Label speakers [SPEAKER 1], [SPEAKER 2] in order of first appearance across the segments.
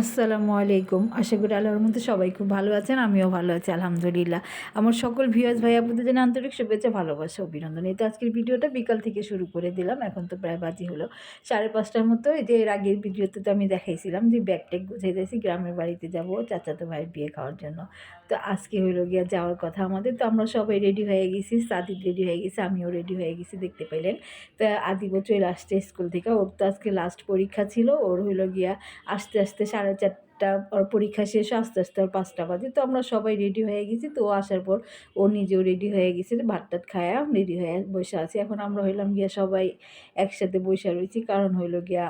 [SPEAKER 1] আসসালামু আলাইকুম। আশা করি আল্লাহর মধ্যে সবাই খুব ভালো আছেন। আমিও ভালো আছি আলহামদুলিল্লাহ। আমার সকল ভিউয়ার্স ভাই আপুদের জানাই আন্তরিক শুভেচ্ছা, ভালোবাসা, অভিনন্দন। এই তো আজকের ভিডিওটা বিকাল থেকে শুরু করে দিলাম। এখন তো প্রায় বাজে হলো 5:30টার মতো। এই যে এর আগের ভিডিওতে তো আমি দেখাইছিলাম যে ব্যাগ ট্যাগ গুছাইতেছি, গ্রামের বাড়িতে যাব চাচাতো ভাইয়ের বিয়ে খাওয়ার জন্য। তো আজকে হইলো গিয়া যাওয়ার কথা আমাদের। তো আমরা সবাই রেডি হয়ে গেছি, সাদিক রেডি হয়ে গেছে, আমিও রেডি হয়ে গেছি, দেখতে পাইলেন। তা আদিবও চলে আসছে স্কুল থেকে। ওর তো আজকে লাস্ট পরীক্ষা ছিল। ওর হইলো গিয়া আস্তে আস্তে 4:30 ওর পরীক্ষা শেষ, আস্তে আস্তে ওর 5টা বাজে। তো আমরা সবাই রেডি হয়ে গেছি। তো ও আসার পর ও নিজেও রেডি হয়ে গেছে, ভাত টাত খায়া রেডি হয়ে বসে আছি। এখন আমরা হইলাম গিয়া সবাই একসাথে বসে রয়েছি, কারণ হইলো গিয়া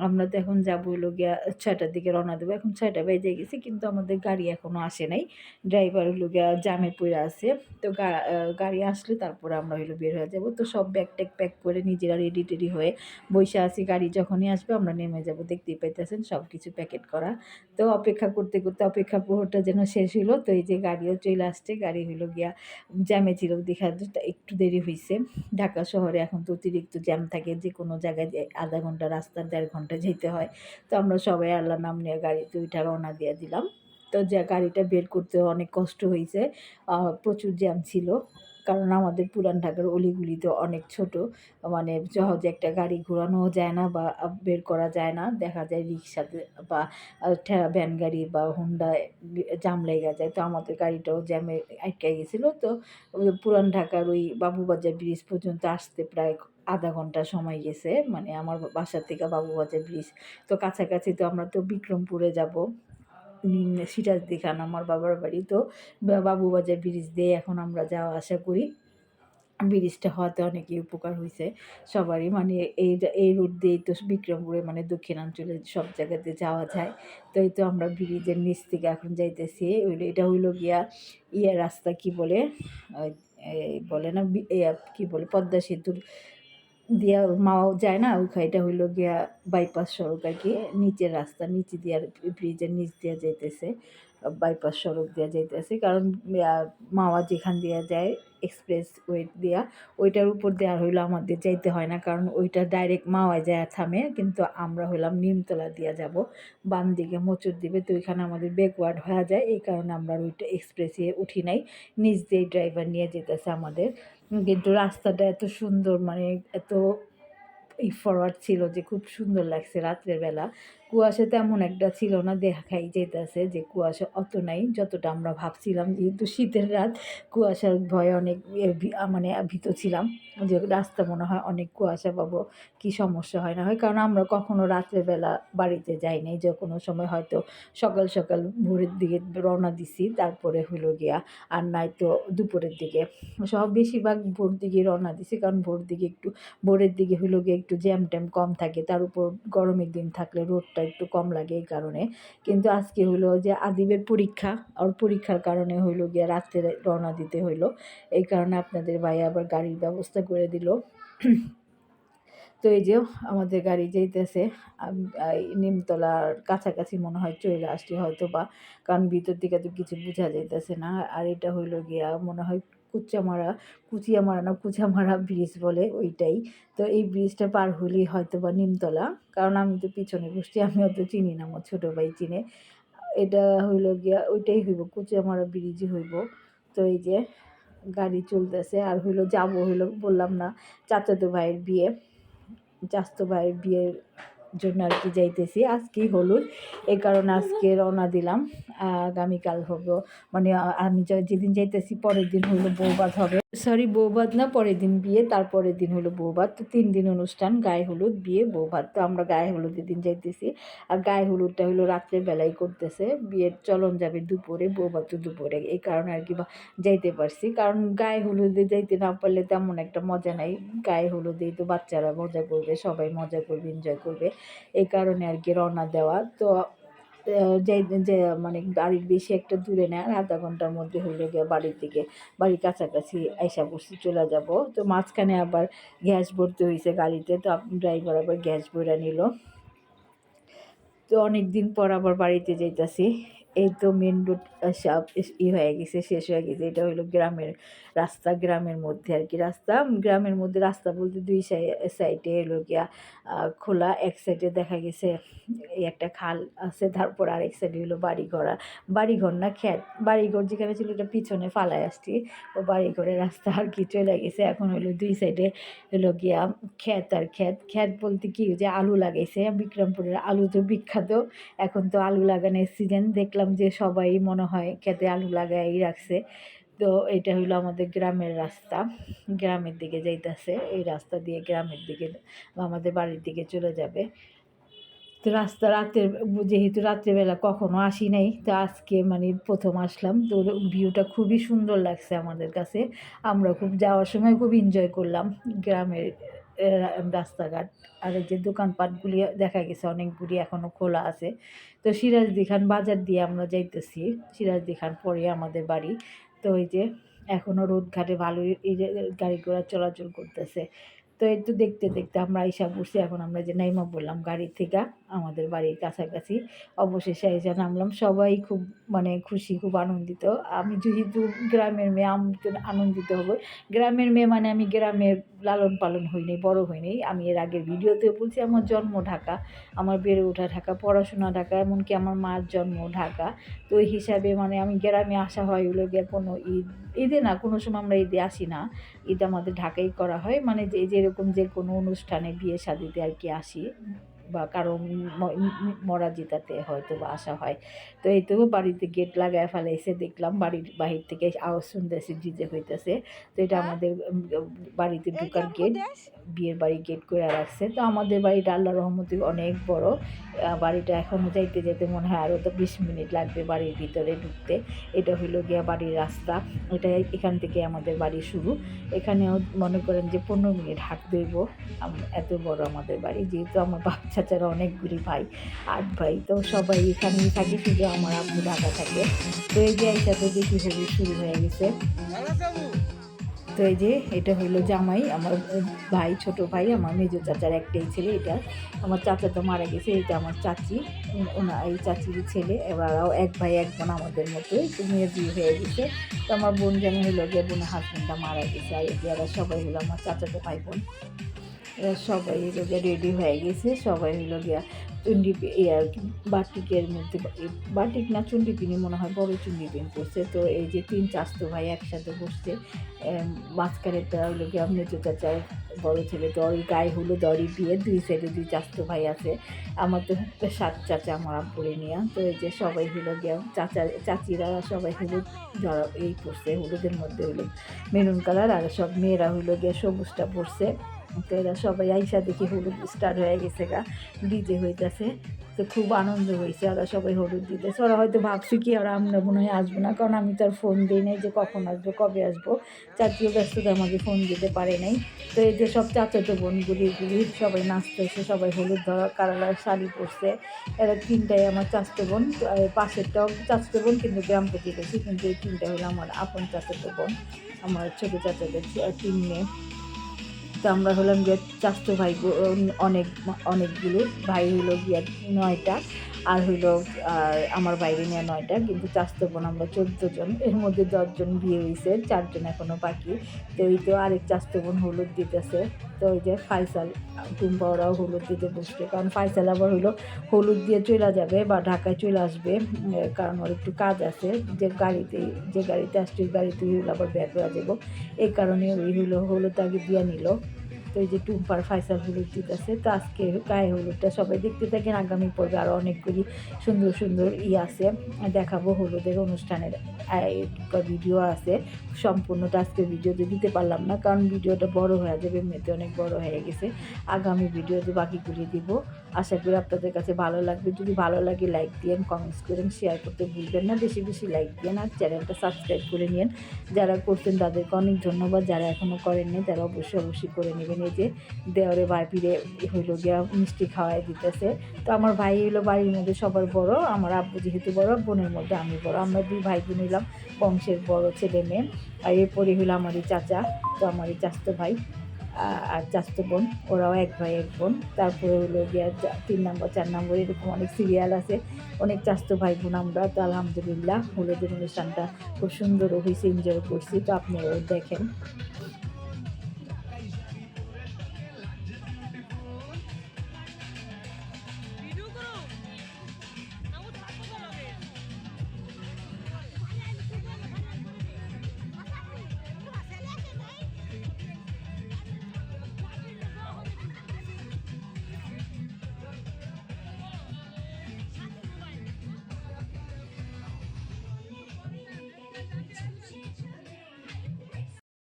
[SPEAKER 1] আমরা তো এখন যাবো হইলো গিয়া 6টার দিকে রওনা দেবো। এখন 6টা বেজে গেছে, কিন্তু আমাদের গাড়ি এখনও আসে নাই। ড্রাইভার হইলো গিয়া জামে পড়ে আছে। তো গাড়ি আসলে তারপরে আমরা হইলো বের হয়ে যাবো। তো সব ব্যাগ ট্যাগ প্যাক করে নিজেরা রেডি টেডি হয়ে বসে আছি। গাড়ি যখনই আসবে আমরা নেমে যাব। দেখতেই পাইতেছেন সব কিছু প্যাকেট করা। তো অপেক্ষা করতে করতে অপেক্ষা প্রহরটা যেন শেষ হইলো। তো এই যে গাড়িও চলে আসছে। গাড়ি হইলো গিয়া জ্যামে ছিল দেখা একটু দেরি হয়েছে। ঢাকা শহরে এখন তো অতিরিক্ত জ্যাম থাকে, যে কোনো জায়গায় আধা ঘন্টা রাস্তা 1.5 ঘন্টা যেতে হয়। তো আমরা সবাই আল্লাহর নাম নিয়ে গাড়িতে উঠা রওনা দিয়ে দিলাম। তো যে গাড়িটা বের করতে অনেক কষ্ট হয়েছে, প্রচুর জ্যাম ছিল। কারণ আমাদের পুরান ঢাকার অলিগুলিতে অনেক ছোট, মানে সহজে একটা গাড়ি ঘোরানোও যায় না বা বের করা যায় না। দেখা যায় রিক্সাতে বা ভ্যান গাড়ি বা হুন্ডায় জাম লেগে যায়। তো আমাদের গাড়িটাও জ্যামে আটকে গেছিলো। তো ওই পুরান ঢাকার ওই বাবুবাজার ব্রিজ পর্যন্ত আসতে প্রায় আধা ঘন্টা সময় গেছে, মানে আমার বাসা থেকে বাবুবাজার ব্রিজ। তো কাছাকাছি, তো আমরা তো বিক্রমপুরে যাব, সিরাজদিখান আমার বাবার বাড়ি। তো বাবুবাজার ব্রিজ দিয়ে এখন আমরা যাওয়া আসা করি। ব্রিজটা হওয়াতে অনেকই উপকার হয়েছে সবারই, মানে এই রুট দিয়েই তো বিক্রমপুরে মানে দক্ষিণাঞ্চলে সব জায়গাতে যাওয়া যায়। তো এই তো আমরা ব্রিজের নিচ থেকে এখন যাইতেছি। এটা হইলো গিয়া রাস্তা কি বলে, বলে না কি বলে, পদ্মা সেতুর দিয়া মাও যায় না ওইখানে, এটা হইলো গিয়া বাইপাস সড়ক আর কি। নিচের রাস্তা নিচে দিয়ে, ব্রিজের নিচ দিয়ে যাইতেছে, বাইপাস সড়ক দিয়ে যাইতেছে। কারণ মাওয়া যেখান দিয়ে যায় এক্সপ্রেস ওয়ে দিয়া, ওইটার উপর দেওয়া হইলো আমাদের যাইতে হয় না, কারণ ওইটা ডাইরেক্ট মাওয়ায় যায় থামে। কিন্তু আমরা হইলাম নিমতলা দিয়ে যাব, বাম দিকে মোচর দিবে। তো ওইখানে আমাদের ব্যাকওয়ার্ড হয়ে যায়, এই কারণে আমরা ওইটা এক্সপ্রেসে উঠি নাই, নিচ দিয়ে ড্রাইভার নিয়ে যেতেছে আমাদের। কিন্তু রাস্তাটা এত সুন্দর, মানে এত ফরওয়ার্ড ছিল যে খুব সুন্দর লাগছে রাত্রের বেলা। কুয়াশা তেমন একটা ছিল না, দেখাই যেতেছে যে কুয়াশা অত নাই যতটা আমরা ভাবছিলাম। যেহেতু শীতের রাত, কুয়াশার ভয়ে অনেক মানে ভীত ছিলাম যে রাস্তা মনে হয় অনেক কুয়াশা পাবো, কি সমস্যা হয় না হয়। কারণ আমরা কখনো রাত্রের বেলা বাড়িতে যাই নাই, যে কোনো সময় হয়তো সকাল সকাল ভোরের দিকে রওনা দিছি, তারপরে হলো গিয়া আর নাই তো দুপুরের দিকে। সব বেশিরভাগ ভোর দিকে রওনা দিছি, কারণ ভোরের দিকে হইলো গিয়ে একটু জ্যাম ট্যাম কম থাকে, তার উপর গরমের দিন থাকলে রোদটা একটু কম লাগে এই কারণে। কিন্তু আজকে হইলো যে আদিবের পরীক্ষা, ওর পরীক্ষার কারণে হইলো গিয়ে রাত্রে রওনা দিতে হইলো। এই কারণে আপনাদের ভাই আবার গাড়ির ব্যবস্থা করে দিল। তো এই যে আমাদের গাড়ি যাইতেছে নিমতলার কাছাকাছি মনে হয় চলে আসছে হয়তো বা, কারণ ভিতর দিকে তো কিছু বোঝা যাইতেছে না। আর এটা হইলো গিয়া মনে হয় কুচিয়ামারা ব্রিজ বলে ওইটাই। তো এই ব্রিজটা পার হলেই হয়তো বা নিমতলা, কারণ আমি তো পিছনে বসছি, আমি অত চিনি না, আমার ছোটো ভাই চিনে। এটা হইলো গিয়া ওইটাই হইব, কুচিয়ামারা ব্রিজই হইব। তো এই যে গাড়ি চলতেছে, আর যাবো বললাম না, চাচাতো ভাইয়ের বিয়ে, চাচাতো ভাইয়ের বিয়ের জন্য আর কি যাইতেছি। আজকেই হলুদ, এই কারণে আজকে রওনা দিলাম। আগামীকাল হবো, মানে আমি যেদিন যাইতেছি পরের দিন হইলো বৌভাত হবে, সরি বৌভাত না, পরের দিন বিয়ে, তারপরের দিন হলো বৌভাত। তো 3 দিন অনুষ্ঠান, গায়ে হলুদ, বিয়ে, বৌভাত। তো আমরা গায়ে হলুদের দিন যাইতেছি। আর গায়ে হলুদটা হলো রাত্রের বেলায় করতেছে, বিয়ের চলন যাবে দুপুরে, বৌভাত দুপুরে। এই কারণে আর কি যাইতে পারছি, কারণ গায়ে হলুদে যাইতে না পারলে তেমন একটা মজা নাই। গায়ে হলুদেই তো বাচ্চারা মজা করবে, সবাই মজা করবে, এনজয় করবে, এই কারণে আর কি রওনা দেওয়া। তো যে মানে গাড়ির বেশি একটা দূরে নেয়, আর আধা ঘন্টার মধ্যে হইলে গিয়ে বাড়ির কাছাকাছি আইসা পড়ছি, চলে যাব। তো মাঝখানে আবার গ্যাস ভরতে হয়েছে গাড়িতে, তো ড্রাইভার আবার গ্যাস ভরে নিল। তো অনেক দিন পর আবার বাড়িতে যাইতাছি। এই তো মেন রোড সব হয়ে গেছে, শেষ হয়ে গেছে। এটা হলো গ্রামের রাস্তা, গ্রামের মধ্যে আর কি রাস্তা। গ্রামের মধ্যে রাস্তা বলতে দুই সাইডে হলো গিয়া খোলা, এক সাইডে দেখা গেছে এই একটা খাল আছে, তারপর আরেক সাইডে হলো বাড়িঘর না ক্ষেত, বাড়িঘর যেখানে ছিল এটা পিছনে ফালায় আসছি, ও বাড়িঘরের রাস্তা আর কি চলে গেছে। এখন হলো দুই সাইডে হলো গিয়া ক্ষেত আর ক্ষেত বলতে কি যে আলু লাগাইছে, বিক্রমপুরের আলু তো বিখ্যাত, এখন তো আলু লাগানোর সিজন। দেখলাম যে সবাই মনে হয় ক্ষেতে আলু লাগাই রাখছে। তো এটা হইলো আমাদের গ্রামের রাস্তা, গ্রামের দিকে যাইতেছে, এই রাস্তা দিয়ে গ্রামের দিকে আমাদের বাড়ির দিকে চলে যাবে। তো রাস্তা রাতের, যেহেতু রাত্রেবেলা কখনো আসি নাই, তো আজকে মানে প্রথম আসলাম, তো ভিউটা খুবই সুন্দর লাগছে আমাদের কাছে। আমরা খুব যাওয়ার সময় খুব এনজয় করলাম গ্রামের রাস্তাঘাট। আর এই যে দোকানপাটগুলি দেখা গেছে অনেকগুলি এখনও খোলা আছে। তো সিরাজদি খান বাজার দিয়ে আমরা যাইতেছি, সিরাজদি খান পরে আমাদের বাড়ি। তো ওই যে এখনও রোডঘাটে ভালোই এই যে গাড়ি ঘোড়া চলাচল করতেছে। তো এই তো দেখতে দেখতে আমরা আইসা পড়ছি। এখন আমরা যে নাইমা বললাম গাড়ি থেকে, আমাদের বাড়ির কাছাকাছি অবশেষে এসে নামলাম। সবাই খুব মানে খুশি, খুব আনন্দিত। আমি যেহেতু গ্রামের মেয়ে, আমি তো আনন্দিত হব। গ্রামের মেয়ে মানে আমি গ্রামের লালন পালন হইনি, বড় হইনি। আমি এর আগের ভিডিওতেও বলছি আমার জন্ম ঢাকা, আমার বেড়ে ওঠা ঢাকা, পড়াশোনা ঢাকা, এমনকি আমার মার জন্ম ঢাকা। তো ওই হিসাবে মানে আমি গ্রামে আসা হয় হলো গিয়ে কোনো ঈদে না, কোনো সময় আমরা ঈদে আসি না। ঈদ আমাদের ঢাকাই করা হয়, মানে যেরকম যে কোনো অনুষ্ঠানে বিয়ে শাদিতে আর কি আসি, বা কারো মরা জেতাতে হয়তো বা আসা হয়। তো এই তো বাড়িতে গেট লাগায় ফেলাইছে, দেখলাম বাড়ির বাহির থেকে আওয়াজ শুনতেছি ডিজে হইতেছে। তো এটা আমাদের বাড়িতে ঢুকার গেট, বিয়ের বাড়ি গেট করে রাখছে। তো আমাদের বাড়িটা আল্লাহর রহমতে অনেক বড়। বাড়িটা এখনও যাইতে যেতে মনে হয় আরও তো 20 মিনিট লাগবে বাড়ির ভিতরে ঢুকতে। এটা হইলো গিয়া বাড়ির রাস্তা, এটা এখান থেকে আমাদের বাড়ি শুরু। এখানেও মনে করেন যে 15 মিনিট হাঁটতে হইব। এত বড় আমাদের বাড়ি, যেহেতু আমার বাপ চাচারা অনেকগুলি ভাই, 8 ভাই, তো সবাই এখানেই থাকে, শুধু আমার আব্বু ঢাকা থাকে। তো এই যে এইটাতে দেখি হলুদ শুরু হয়ে গেছে। তো এই যে এটা হইলো জামাই, আমার ভাই, ছোট ভাই, আমার মেজো চাচার একটাই ছেলে। এটা আমার চাচা তো মারা গেছে, এটা আমার চাচি, এই চাচির ছেলে। এবারও এক ভাই এক বোন আমাদের মতোই, তো মেয়ের বিয়ে হয়ে গেছে। তো আমার বোন যেন হইলো গিয়ে বোনের হাজব্যান্ডটা মারা গেছে। আর এরা সবাই হলো আমার চাচাতো ভাই বোন। এরা সবাই হলো গিয়া রেডি হয়ে গেছে, সবাই হলো গিয়া চুন্ডি আর কি বাটিকের মধ্যে, বাটিক না চুন্ডি পিনি মনে হয়, বড় চুন্ডি পিন করছে। তো এই যে 3 চাচতো ভাই একসাথে বসছে। মাঝখানেরটা হলো গিয়া মেজো চাচার বড় ছেলে, তো ওই গায়ে হলুদ, ওরই বিয়ে। 2 সাইডে 2 চাচতো ভাই আছে। আমার তো 7 চাচা আমার আব্বুরে নিয়ে। তো এই যে সবাই হলো গিয়া চাচিরা সবাই হলুদ ধরা এই পরছে, হলুদের মধ্যে হলুদ মেরুন কালার, আর সব মেয়েরা হলো গিয়া সবুজটা পরছে। তো এরা সবাই আইসা দেখি হলুদ স্টার্ট হয়ে গেছে গা, ডিজে হইতেছে। তো খুব আনন্দ হয়েছে, ওরা সবাই হলুদ দিতেছে। ওরা হয়তো ভাবছি কি ওরা আমরা মনে হয় আসবো না, কারণ আমি তো আর ফোন দিই নাই যে কখন আসবো, কবে আসবো। চাচিও ব্যস্ততা আমাকে ফোন দিতে পারে নাই। তো এই যে সব চাচাতো বোনগুলি সবাই নাচতেছে, সবাই হলুদ ধরা কালার শাড়ি পরছে। এরা 3টাই আমার চাচাতো বোন, পাশেরটাও চাচাতো বোন, কিন্তু গ্রাম প্রতিবেশী, কিন্তু এই 3টা হলো আমার আপন চাচাতো বোন, আমার ছোটো চাচাদের 3 মেয়ে। তো আমরা হলাম গিয়ে চাচাতো ভাই অনেকগুলো ভাই, হইলো গিয়া 9টা, আর হইলো আর আমার বাইরে নিয়ে 9টা, কিন্তু চাচাতো বোন আমরা 14 জন। এর মধ্যে 10 জন বিয়ে হয়েছে, 4 জন এখনও বাকি। তো এই তো আরেক চাচাতো বোন হলুদ দিতেছে। তো ওই যে ফাইসাল, টুম্পা, ওরাও হলুদ দিতে বসবে, কারণ ফাইসাল আবার হইলো হলুদ দিয়ে চলে যাবে বা ঢাকায় চলে আসবে, কারণ ওর একটু কাজ আছে। যে গাড়িতে আসছে ওই গাড়িতে হইলো আবার ব্যাগ হয়ে যাবো, এই কারণে ওই হইলো হলুদ আগে দিয়ে নিল। তো এই যে টুম্পার ফাইসাল হলুদ দিতেছে। তো আজকে গায়ে হলুদটা সবাই দেখতে থাকেন, আগামী পর্বে আরও অনেকগুলি সুন্দর সুন্দর আছে, দেখাবো হলুদের অনুষ্ঠানের ভিডিও আছে। সম্পূর্ণটা আজকে ভিডিওতে দিতে পারলাম না, কারণ ভিডিওটা বড় হয়ে যাবে, এমনিতে অনেক বড় হয়ে গেছে। আগামী ভিডিওতে বাকিগুলি দিব। আশা করি আপনাদের কাছে ভালো লাগবে। যদি ভালো লাগে লাইক দিয়েন, কমেন্টস করেন, শেয়ার করতে ভুলবেন না। বেশি বেশি লাইক দিয়েন, আর চ্যানেলটা সাবস্ক্রাইব করে নিন। যারা করছেন তাদেরকে অনেক ধন্যবাদ, যারা এখনও করেননি তারা অবশ্যই করে নেবেন। এই যে দেওরে ভাইপিরে হইলো গিয়া মিষ্টি খাওয়াই দিতেছে। তো আমার ভাই হইলো বাড়ির মধ্যে সবার বড়, আমার আব্বু যেহেতু বড়, বোনের মধ্যে আমি বড়, আমরা 2 ভাই বোন হইলাম বংশের বড় ছেলে মেয়ে। আর এরপরে হইলো আমারই চাচা, তো আমারই চাচাতো ভাই। আর চাচাতো বোন, ওরাও এক ভাই এক বোন। তারপরে হলো গিয়া 3 নম্বর 4 নম্বর এরকম অনেক সিরিয়াল আছে, অনেক চাচাতো ভাই বোন আমরা। তো আলহামদুলিল্লাহ হলুদের অনুষ্ঠানটা খুব সুন্দরও হয়েছে, এনজয় করছি। তো আপনারাও দেখেন।